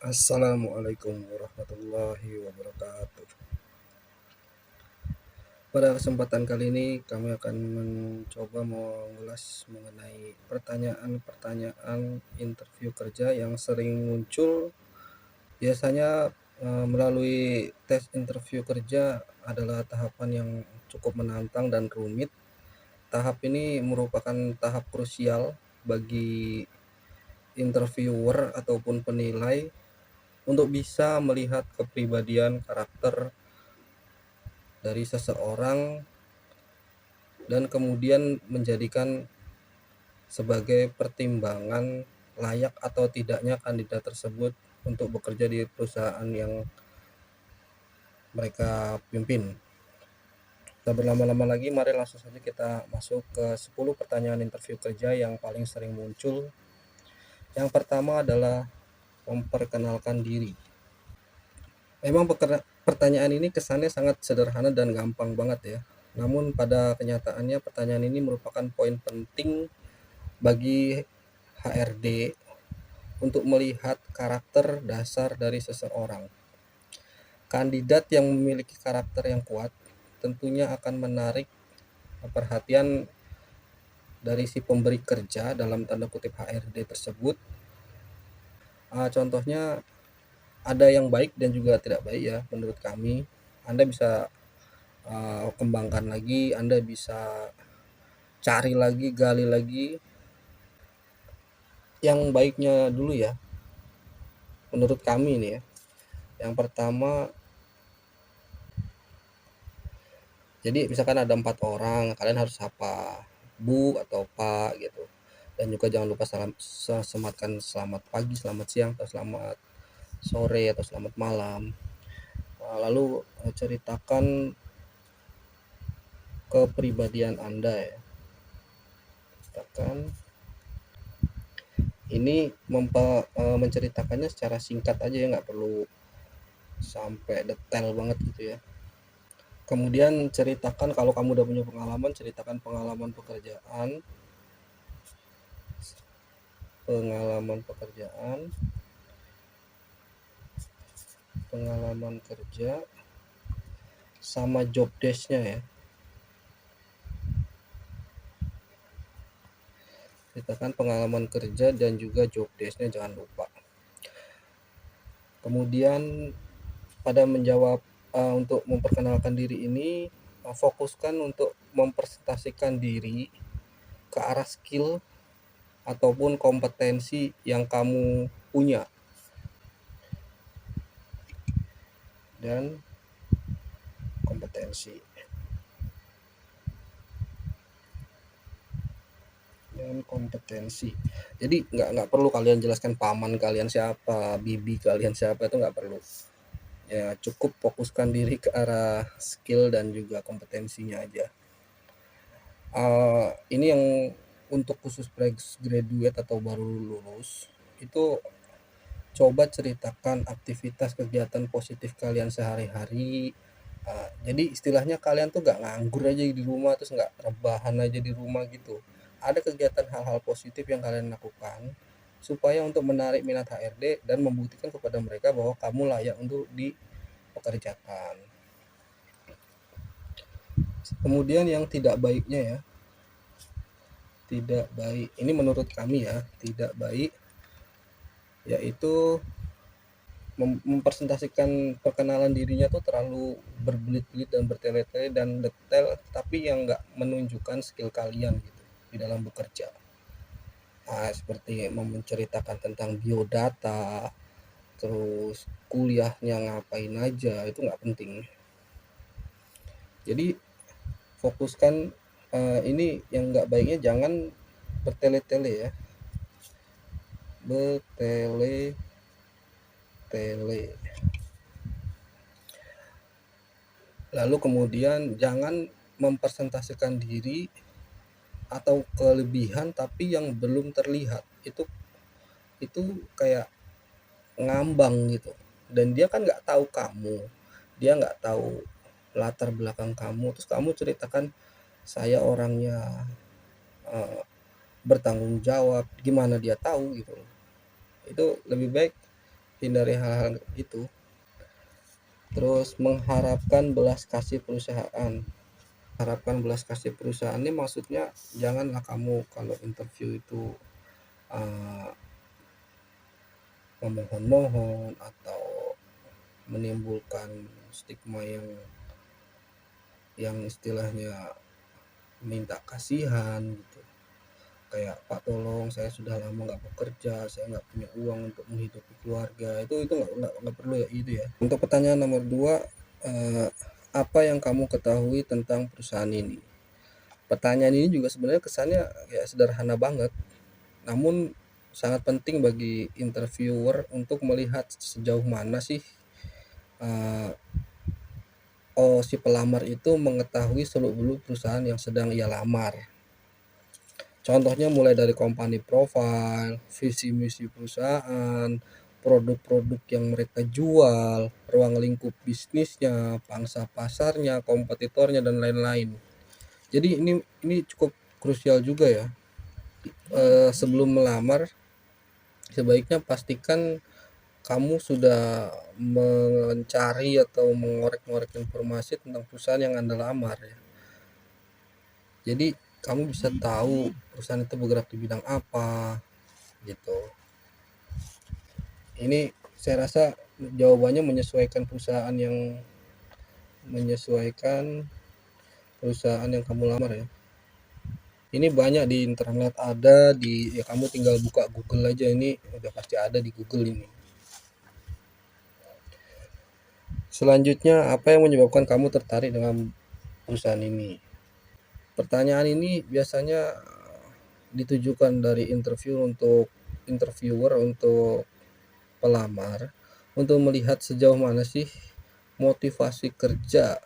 Assalamualaikum warahmatullahi wabarakatuh. Pada kesempatan kali ini kami akan mencoba mengulas mengenai pertanyaan-pertanyaan interview kerja yang sering muncul. Biasanya melalui tes interview kerja adalah tahapan yang cukup menantang dan rumit. Tahap ini merupakan tahap krusial bagi interviewer ataupun penilai untuk bisa melihat kepribadian karakter dari seseorang dan kemudian menjadikan sebagai pertimbangan layak atau tidaknya kandidat tersebut untuk bekerja di perusahaan yang mereka pimpin. Tak berlama-lama lagi, mari langsung saja kita masuk ke 10 pertanyaan interview kerja yang paling sering muncul. Yang pertama adalah memperkenalkan diri. Memang pertanyaan ini kesannya sangat sederhana dan gampang banget ya. Namun pada kenyataannya pertanyaan ini merupakan poin penting bagi HRD untuk melihat karakter dasar dari seseorang. Kandidat yang memiliki karakter yang kuat tentunya akan menarik perhatian dari si pemberi kerja dalam tanda kutip HRD tersebut. Contohnya ada yang baik dan juga tidak baik ya menurut kami. Anda bisa kembangkan lagi, Anda bisa cari lagi, gali lagi yang baiknya dulu ya. Menurut kami nih ya. Yang pertama, jadi misalkan ada 4 orang, kalian harus sapa Bu atau Pak gitu. Dan juga jangan lupa sematkan selamat pagi, selamat siang, atau selamat sore, atau selamat malam. Lalu ceritakan kepribadian Anda ya. Ceritakan. Ini menceritakannya secara singkat aja ya, nggak perlu sampai detail banget gitu ya. Kemudian ceritakan kalau kamu udah punya pengalaman, ceritakan pengalaman pekerjaan pengalaman kerja sama job desk-nya ya. Ceritakan pengalaman kerja dan juga job desk-nya, jangan lupa. Kemudian pada menjawab untuk memperkenalkan diri ini, fokuskan untuk mempresentasikan diri ke arah skill ataupun kompetensi yang kamu punya dan kompetensi. Jadi nggak perlu kalian jelaskan paman kalian siapa, bibi kalian siapa, itu nggak perlu. Ya cukup fokuskan diri ke arah skill dan juga kompetensinya aja. Ini yang untuk khusus graduate atau baru lulus itu coba ceritakan aktivitas kegiatan positif kalian sehari-hari. Jadi istilahnya kalian tuh gak nganggur aja di rumah, terus gak rebahan aja di rumah gitu. Ada kegiatan hal-hal positif yang kalian lakukan supaya untuk menarik minat HRD dan membuktikan kepada mereka bahwa kamu layak untuk dipekerjakan. Kemudian yang tidak baiknya ya, tidak baik, ini menurut kami ya, tidak baik yaitu mempresentasikan perkenalan dirinya tuh terlalu berbelit-belit dan bertele-tele dan detail, tapi yang nggak menunjukkan skill kalian gitu di dalam bekerja. Seperti menceritakan tentang biodata, terus kuliahnya ngapain aja, itu nggak penting. Jadi fokuskan ini yang nggak baiknya, jangan bertele-tele ya, bertele-tele. Lalu kemudian jangan mempresentasikan diri atau kelebihan tapi yang belum terlihat. Itu kayak ngambang gitu. Dan dia kan nggak tahu kamu, dia nggak tahu latar belakang kamu. Terus kamu ceritakan saya orangnya bertanggung jawab, gimana dia tahu gitu. Itu lebih baik hindari hal-hal itu. Terus mengharapkan belas kasih perusahaan. Harapkan belas kasih perusahaan ini maksudnya janganlah kamu kalau interview itu memohon-mohon atau menimbulkan stigma yang istilahnya minta kasihan gitu, kayak Pak tolong saya sudah lama nggak bekerja, saya nggak punya uang untuk menghidupi keluarga, itu nggak perlu ya itu ya. Untuk pertanyaan nomor 2, apa yang kamu ketahui tentang perusahaan ini? Pertanyaan ini juga sebenarnya kesannya ya sederhana banget, namun sangat penting bagi interviewer untuk melihat sejauh mana sih si pelamar itu mengetahui seluk-beluk perusahaan yang sedang ia lamar. Contohnya mulai dari company profile, visi misi perusahaan, produk-produk yang mereka jual, ruang lingkup bisnisnya, pangsa pasarnya, kompetitornya dan lain-lain. Jadi ini cukup krusial juga ya. Sebelum melamar sebaiknya pastikan kamu sudah mencari atau mengorek-ngorek informasi tentang perusahaan yang Anda lamar ya. Jadi kamu bisa tahu perusahaan itu bergerak di bidang apa gitu. Ini saya rasa jawabannya menyesuaikan perusahaan yang kamu lamar ya. Ini banyak di internet, ada ya kamu tinggal buka Google aja, ini udah pasti ada di Google ini. Selanjutnya, apa yang menyebabkan kamu tertarik dengan perusahaan ini? Pertanyaan ini biasanya ditujukan dari interviewer untuk pelamar untuk melihat sejauh mana sih motivasi kerja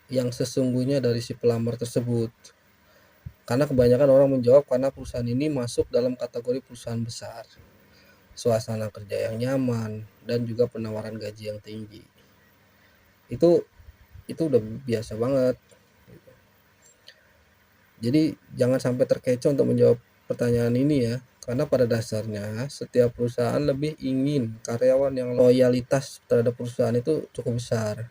yang sesungguhnya dari si pelamar tersebut. Karena kebanyakan orang menjawab karena perusahaan ini masuk dalam kategori perusahaan besar, suasana kerja yang nyaman, dan juga penawaran gaji yang tinggi. Itu udah biasa banget. Jadi jangan sampai terkecoh untuk menjawab pertanyaan ini ya, karena pada dasarnya setiap perusahaan lebih ingin karyawan yang loyalitas terhadap perusahaan itu cukup besar.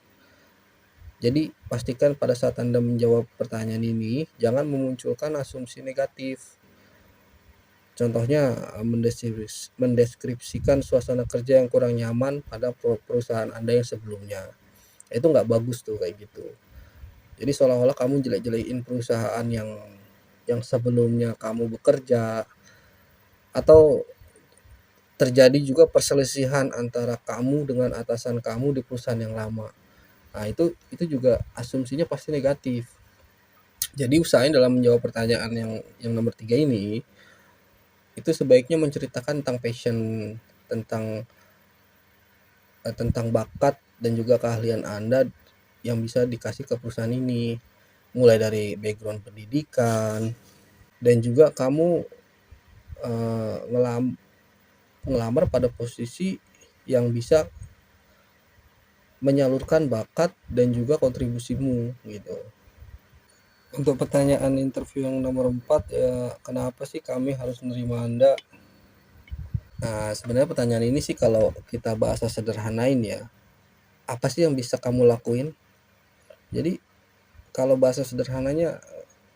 Jadi pastikan pada saat Anda menjawab pertanyaan ini jangan memunculkan asumsi negatif. Contohnya mendeskripsikan suasana kerja yang kurang nyaman pada perusahaan Anda yang sebelumnya. Itu nggak bagus tuh kayak gitu. Jadi seolah-olah kamu jelek-jelekin perusahaan yang sebelumnya kamu bekerja, atau terjadi juga perselisihan antara kamu dengan atasan kamu di perusahaan yang lama. Nah, itu juga asumsinya pasti negatif. Jadi usahain dalam menjawab pertanyaan yang nomor 3 ini, itu sebaiknya menceritakan tentang passion, tentang bakat dan juga keahlian Anda yang bisa dikasih ke perusahaan ini, mulai dari background pendidikan, dan juga kamu ngelamar pada posisi yang bisa menyalurkan bakat dan juga kontribusimu gitu. Untuk pertanyaan interview yang nomor 4 ya, kenapa sih kami harus menerima Anda? Nah, sebenarnya pertanyaan ini sih kalau kita bahasa sederhanain ya, apa sih yang bisa kamu lakuin? Jadi kalau bahasa sederhananya,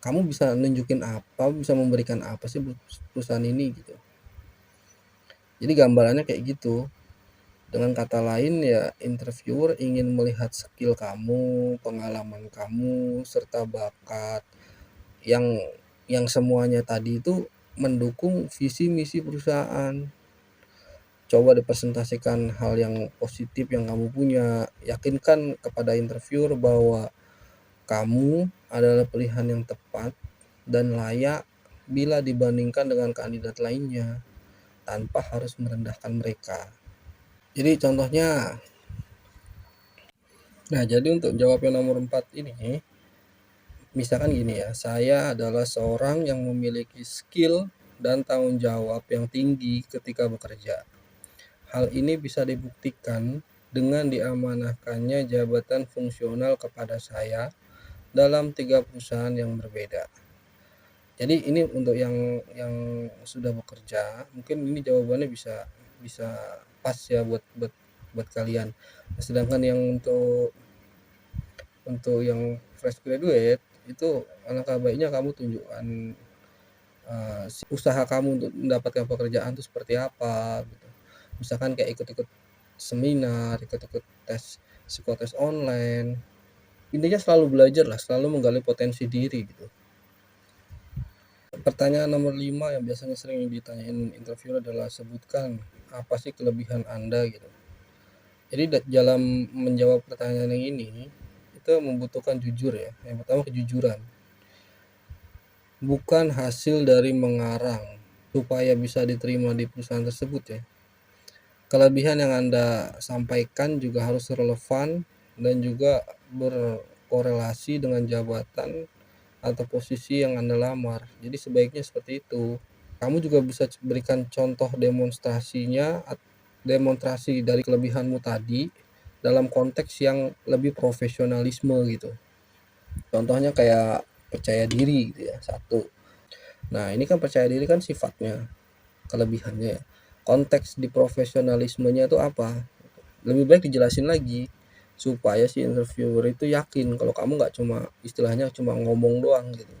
kamu bisa nunjukin apa, bisa memberikan apa sih perusahaan ini gitu. Jadi gambarannya kayak gitu. Dengan kata lain ya, interviewer ingin melihat skill kamu, pengalaman kamu, serta bakat yang semuanya tadi itu mendukung visi misi perusahaan. Coba dipresentasikan hal yang positif yang kamu punya. Yakinkan kepada interviewer bahwa kamu adalah pilihan yang tepat dan layak bila dibandingkan dengan kandidat lainnya, tanpa harus merendahkan mereka. Jadi contohnya, jadi untuk jawab yang nomor 4 ini, misalkan gini ya, saya adalah seorang yang memiliki skill dan tanggung jawab yang tinggi ketika bekerja. Hal ini bisa dibuktikan dengan diamanahkannya jabatan fungsional kepada saya dalam 3 perusahaan yang berbeda. Jadi ini untuk yang sudah bekerja, mungkin ini jawabannya bisa pas ya buat kalian. Sedangkan yang untuk yang fresh graduate itu alangkah baiknya kamu tunjukkan usaha kamu untuk mendapatkan pekerjaan itu seperti apa gitu. Misalkan kayak ikut-ikut seminar, ikut-ikut tes psikotes online. Intinya selalu belajar lah, selalu menggali potensi diri gitu. Pertanyaan nomor 5 yang biasanya sering ditanyain interviewer adalah sebutkan apa sih kelebihan Anda gitu. Jadi dalam menjawab pertanyaan yang ini itu membutuhkan jujur ya. Yang pertama kejujuran. Bukan hasil dari mengarang supaya bisa diterima di perusahaan tersebut ya. Kelebihan yang Anda sampaikan juga harus relevan dan juga berkorelasi dengan jabatan atau posisi yang Anda lamar. Jadi sebaiknya seperti itu. Kamu juga bisa berikan contoh demonstrasi dari kelebihanmu tadi dalam konteks yang lebih profesionalisme gitu. Contohnya kayak percaya diri gitu ya, satu. Nah, ini kan percaya diri kan sifatnya, kelebihannya ya. Konteks di profesionalismenya itu apa? Lebih baik dijelasin lagi supaya si interviewer itu yakin kalau kamu nggak cuma istilahnya cuma ngomong doang gitu.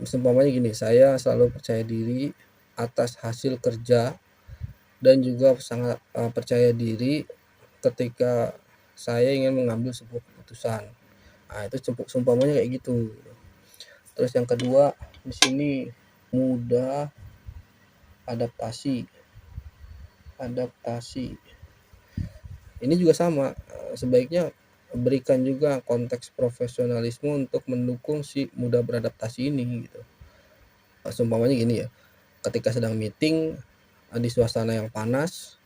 Seumpamanya gini, saya selalu percaya diri atas hasil kerja dan juga sangat percaya diri ketika saya ingin mengambil sebuah keputusan. Nah, itu seumpamanya kayak gitu. Terus yang kedua di sini mudah adaptasi. Adaptasi. Ini juga sama, sebaiknya berikan juga konteks profesionalisme untuk mendukung si mudah beradaptasi ini gitu. Seumpamanya gini ya, ketika sedang meeting di suasana yang panas,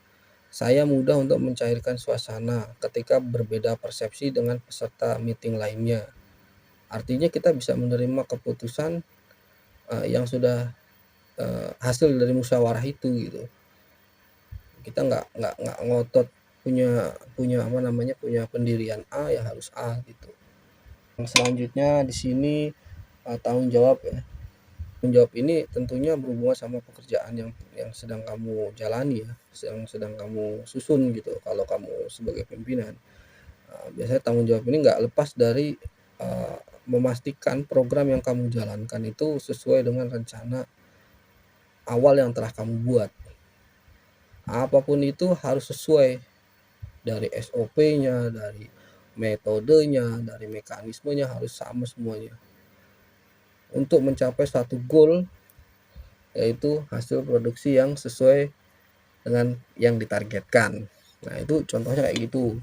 saya mudah untuk mencairkan suasana ketika berbeda persepsi dengan peserta meeting lainnya. Artinya kita bisa menerima keputusan yang sudah hasil dari musyawarah itu gitu. Kita nggak ngotot punya punya apa namanya punya pendirian A ya harus A gitu. Yang selanjutnya di sini tanggung jawab ya. Tanggung jawab ini tentunya berhubungan sama pekerjaan yang sedang kamu jalani ya, yang sedang kamu susun gitu. Kalau kamu sebagai pimpinan, biasanya tanggung jawab ini nggak lepas dari memastikan program yang kamu jalankan itu sesuai dengan rencana awal yang telah kamu buat. Apapun itu harus sesuai dari SOP-nya, dari metodenya, dari mekanismenya harus sama semuanya. Untuk mencapai satu goal yaitu hasil produksi yang sesuai dengan yang ditargetkan. Nah, itu contohnya kayak gitu.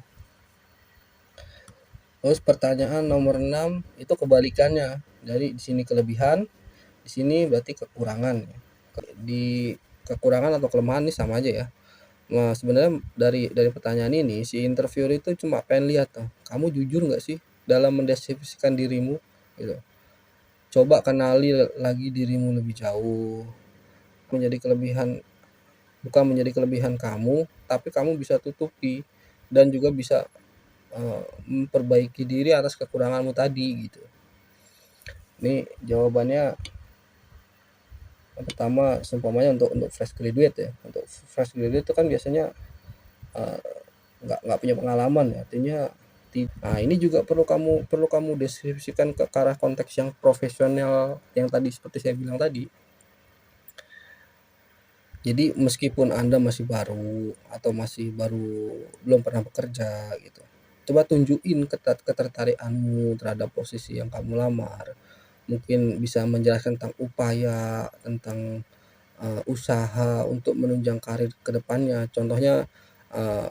Terus pertanyaan nomor 6 itu kebalikannya. Jadi di sini kelebihan, di sini berarti kekurangan. Di kekurangan atau kelemahan ini sama aja ya. Nah, sebenarnya dari pertanyaan ini si interviewer itu cuma pengen lihat tuh, kamu jujur nggak sih dalam mendeskripsikan dirimu gitu. Coba kenali lagi dirimu lebih jauh. Menjadi kelebihan bukan menjadi kelebihan kamu, tapi kamu bisa tutupi dan juga bisa memperbaiki diri atas kekuranganmu tadi gitu. Ini jawabannya yang pertama seumpamanya untuk fresh graduate ya. Untuk fresh graduate itu kan biasanya nggak punya pengalaman ya, artinya nah ini juga perlu kamu deskripsikan ke arah konteks yang profesional yang tadi seperti saya bilang tadi. Jadi meskipun Anda masih baru atau belum pernah bekerja gitu, coba tunjukin ketertarikanmu terhadap posisi yang kamu lamar. Mungkin bisa menjelaskan tentang upaya, tentang usaha untuk menunjang karir ke depannya. Contohnya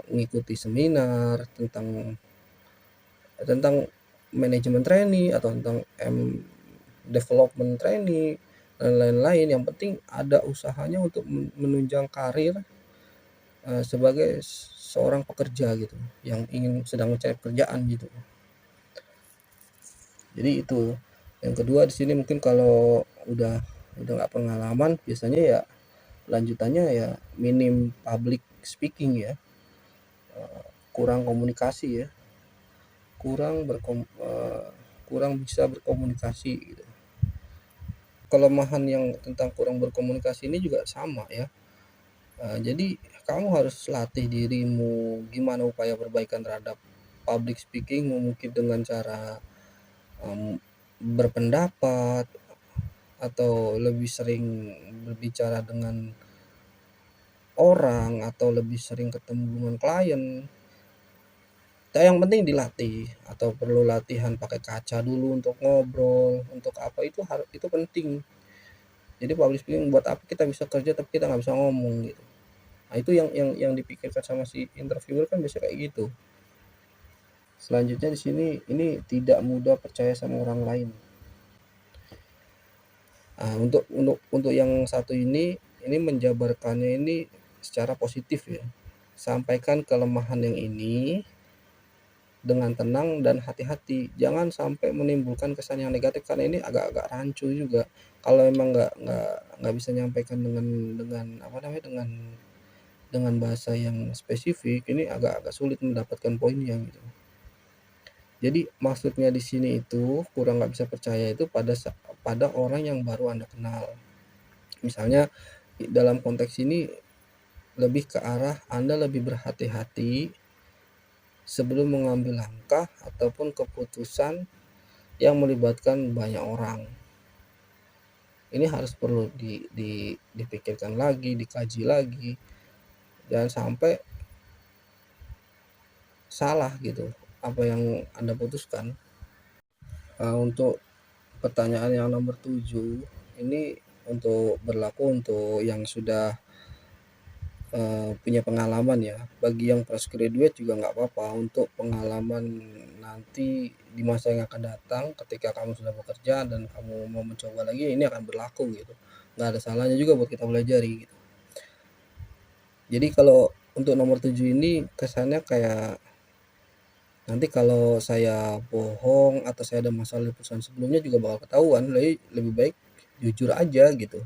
mengikuti seminar tentang manajemen training atau tentang development training dan lain-lain. Yang penting ada usahanya untuk menunjang karir sebagai seorang pekerja gitu yang sedang mencari pekerjaan gitu. Jadi itu. Yang kedua di sini mungkin kalau udah nggak pengalaman biasanya ya lanjutannya ya minim public speaking ya, kurang komunikasi ya, kurang bisa berkomunikasi gitu. Kelemahan yang tentang kurang berkomunikasi ini juga sama ya, Jadi kamu harus latih dirimu gimana upaya perbaikan terhadap public speaking, mungkin dengan cara berpendapat atau lebih sering berbicara dengan orang atau lebih sering ketemu dengan klien. Yang penting dilatih, atau perlu latihan pakai kaca dulu untuk ngobrol, untuk apa, itu penting. Jadi public speaking buat apa kita bisa kerja tapi kita nggak bisa ngomong gitu. Nah itu yang dipikirkan sama si interviewer kan biasanya kayak gitu. Selanjutnya di sini, ini tidak mudah percaya sama orang lain. Nah, untuk yang satu ini menjabarkannya ini secara positif ya. Sampaikan kelemahan yang ini dengan tenang dan hati-hati. Jangan sampai menimbulkan kesan yang negatif, karena ini agak-agak rancu juga. Kalau emang nggak bisa nyampaikan dengan apa namanya, dengan bahasa yang spesifik, ini agak-agak sulit mendapatkan poinnya gitu. Jadi maksudnya di sini itu kurang nggak bisa percaya itu pada orang yang baru Anda kenal. Misalnya dalam konteks ini lebih ke arah Anda lebih berhati-hati sebelum mengambil langkah ataupun keputusan yang melibatkan banyak orang. Ini harus perlu dipikirkan lagi, dikaji lagi, jangan sampai salah gitu apa yang Anda putuskan. Untuk pertanyaan yang nomor 7 ini berlaku untuk yang sudah punya pengalaman ya. Bagi yang fresh graduate juga nggak apa-apa, untuk pengalaman nanti di masa yang akan datang ketika kamu sudah bekerja dan kamu mau mencoba lagi, ini akan berlaku gitu. Nggak ada salahnya juga buat kita pelajari gitu. Jadi kalau untuk nomor 7 ini kesannya kayak nanti kalau saya bohong atau saya ada masalah di perusahaan sebelumnya juga bakal ketahuan. Lebih baik jujur aja gitu,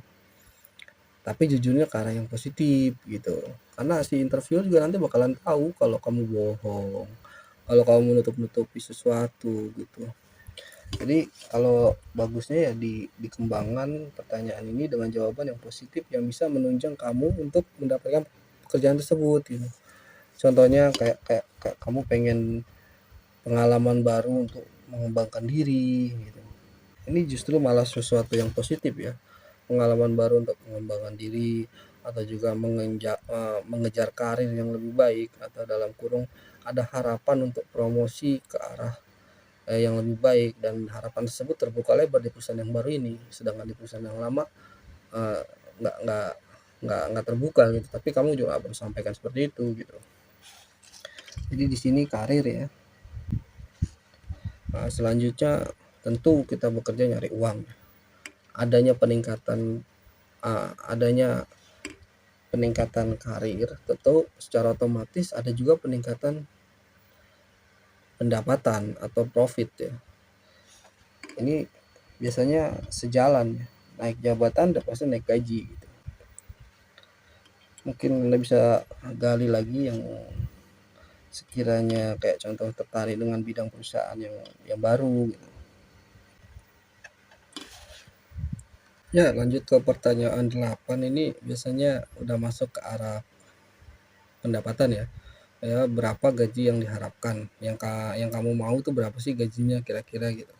tapi jujurnya ke arah yang positif gitu, karena si interviewer juga nanti bakalan tahu kalau kamu bohong, kalau kamu menutup-nutupi sesuatu gitu. Jadi kalau bagusnya ya dikembangkan pertanyaan ini dengan jawaban yang positif yang bisa menunjang kamu untuk mendapatkan pekerjaan tersebut gitu. Contohnya kayak kamu pengen pengalaman baru untuk mengembangkan diri gitu. Ini justru malah sesuatu yang positif ya, pengalaman baru untuk mengembangkan diri, atau juga mengejar karir yang lebih baik, atau dalam kurung ada harapan untuk promosi ke arah yang lebih baik, dan harapan tersebut terbuka lebar di perusahaan yang baru ini, sedangkan di perusahaan yang lama eh, nggak nggak nggak terbuka gitu. Tapi kamu juga harus sampaikan seperti itu gitu. Jadi di sini karir ya. Selanjutnya tentu kita bekerja nyari uang. Adanya peningkatan karir, tentu secara otomatis ada juga peningkatan pendapatan atau profit ya. Ini biasanya sejalan ya. Naik jabatan dan pasti naik gaji gitu. Mungkin Anda bisa gali lagi yang sekiranya kayak contoh tertarik dengan bidang perusahaan yang baru gitu. Ya, lanjut ke pertanyaan 8 ini biasanya udah masuk ke arah pendapatan ya. Ya, berapa gaji yang diharapkan, yang kamu mau tuh berapa sih gajinya kira-kira gitu.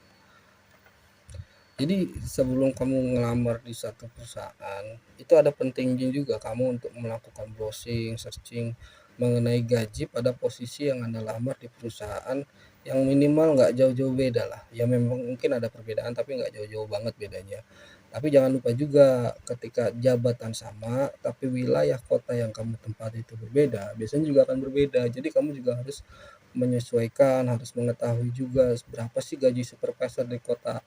Jadi sebelum kamu ngelamar di satu perusahaan, itu ada pentingnya juga kamu untuk melakukan browsing, searching mengenai gaji pada posisi yang Anda lamar di perusahaan yang minimal nggak jauh-jauh beda lah. Ya memang mungkin ada perbedaan tapi nggak jauh-jauh banget bedanya. Tapi jangan lupa juga ketika jabatan sama tapi wilayah kota yang kamu tempati itu berbeda, biasanya juga akan berbeda. Jadi kamu juga harus menyesuaikan, harus mengetahui juga berapa sih gaji supervisor di kota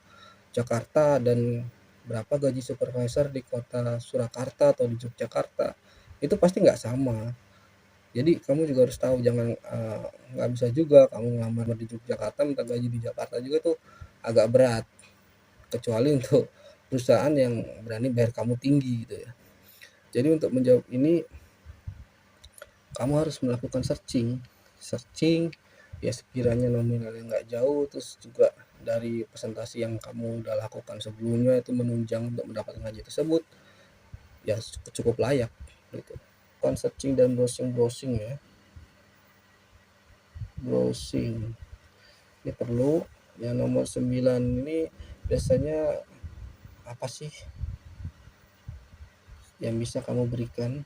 Jakarta dan berapa gaji supervisor di kota Surakarta atau di Yogyakarta. Itu pasti nggak sama. Jadi kamu juga harus tahu, jangan nggak bisa juga kamu ngelamar di Yogyakarta minta gaji di Jakarta juga tuh agak berat, kecuali untuk perusahaan yang berani bayar kamu tinggi gitu ya. Jadi untuk menjawab ini kamu harus melakukan searching ya, sekiranya nominalnya nggak jauh, terus juga dari presentasi yang kamu udah lakukan sebelumnya itu menunjang untuk mendapatkan gaji tersebut, ya cukup layak gitu. melakukan searching dan browsing ya. Browsing ini perlu. Yang nomor 9 ini biasanya apa sih yang bisa kamu berikan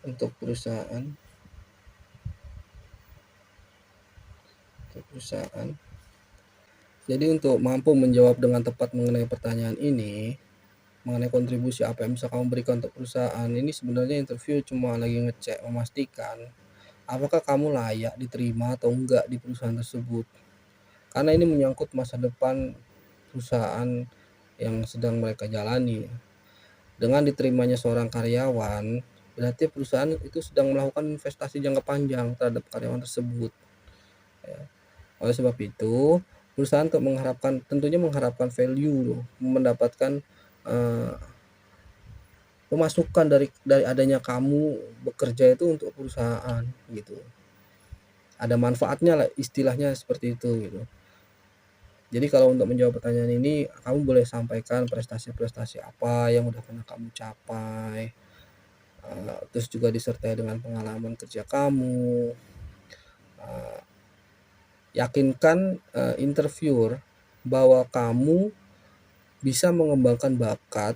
untuk perusahaan? Jadi untuk mampu menjawab dengan tepat mengenai pertanyaan ini, mengenai kontribusi apa yang bisa kamu berikan untuk perusahaan, ini sebenarnya interview cuma lagi ngecek, memastikan apakah kamu layak diterima atau enggak di perusahaan tersebut. Karena ini menyangkut masa depan perusahaan yang sedang mereka jalani. Dengan diterimanya seorang karyawan, berarti perusahaan itu sedang melakukan investasi jangka panjang terhadap karyawan tersebut. Oleh sebab itu, perusahaan tentunya mengharapkan value, mendapatkan pemasukan dari adanya kamu bekerja itu untuk perusahaan gitu. Ada manfaatnya lah, istilahnya seperti itu gitu. Jadi kalau untuk menjawab pertanyaan ini, kamu boleh sampaikan prestasi-prestasi apa yang udah pernah kamu capai, terus juga disertai dengan pengalaman kerja kamu. Yakinkan interviewer bahwa kamu bisa mengembangkan bakat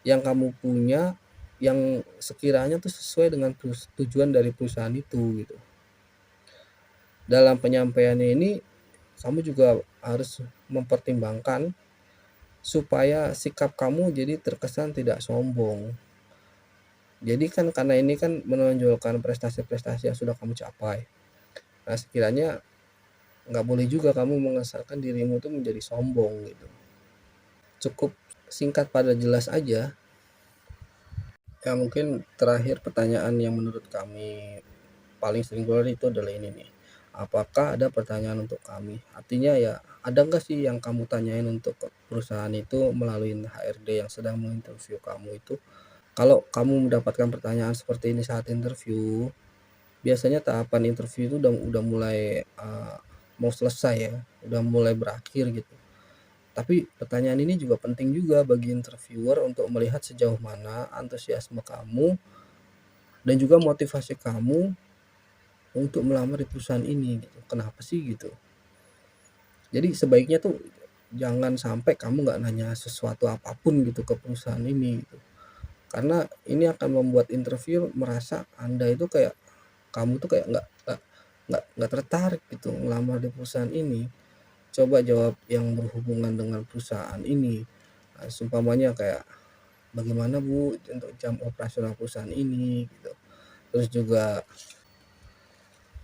yang kamu punya, yang sekiranya tuh sesuai dengan tujuan dari perusahaan itu gitu. Dalam penyampaiannya ini, kamu juga harus mempertimbangkan supaya sikap kamu jadi terkesan tidak sombong. Jadi kan karena ini kan menonjolkan prestasi-prestasi yang sudah kamu capai. Nah, sekiranya nggak boleh juga kamu mengesankan dirimu itu menjadi sombong gitu. Cukup singkat pada jelas aja. Ya mungkin terakhir pertanyaan yang menurut kami paling sering keluar itu adalah ini nih. Apakah ada pertanyaan untuk kami? Artinya ya, ada nggak sih yang kamu tanyain untuk perusahaan itu melalui HRD yang sedang menginterview kamu itu? Kalau kamu mendapatkan pertanyaan seperti ini saat interview, biasanya tahapan interview itu udah mulai mau selesai ya, udah mulai berakhir gitu. Tapi pertanyaan ini juga penting juga bagi interviewer untuk melihat sejauh mana antusiasme kamu dan juga motivasi kamu untuk melamar di perusahaan ini gitu. Kenapa sih gitu? Jadi sebaiknya tuh jangan sampai kamu nggak nanya sesuatu apapun gitu ke perusahaan ini gitu. Karena ini akan membuat interview merasa Anda itu kayak kamu tuh kayak nggak tertarik gitu ngelamar di perusahaan ini. Coba jawab yang berhubungan dengan perusahaan ini. Nah, seumpamanya kayak bagaimana Bu untuk jam operasional perusahaan ini gitu. Terus juga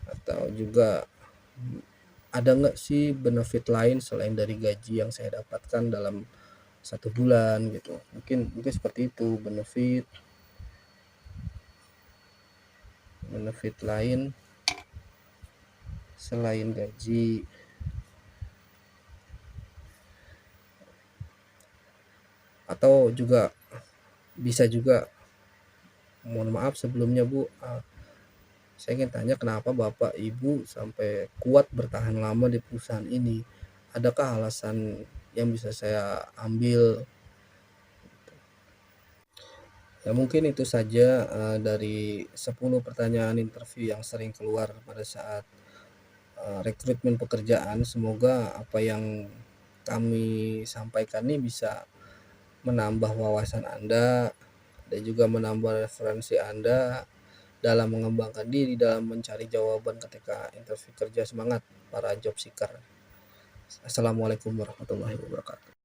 atau juga ada nggak sih benefit lain selain dari gaji yang saya dapatkan dalam 1 bulan gitu. Mungkin seperti itu, benefit lain selain gaji. Atau juga bisa juga, mohon maaf sebelumnya Bu, saya ingin tanya kenapa Bapak Ibu sampai kuat bertahan lama di perusahaan ini? Adakah alasan yang bisa saya ambil? Ya mungkin itu saja dari 10 pertanyaan interview yang sering keluar pada saat rekrutmen pekerjaan. Semoga apa yang kami sampaikan ini bisa menambah wawasan Anda dan juga menambah referensi Anda dalam mengembangkan diri, dalam mencari jawaban ketika interview kerja. Semangat para job seeker. Assalamualaikum warahmatullahi wabarakatuh.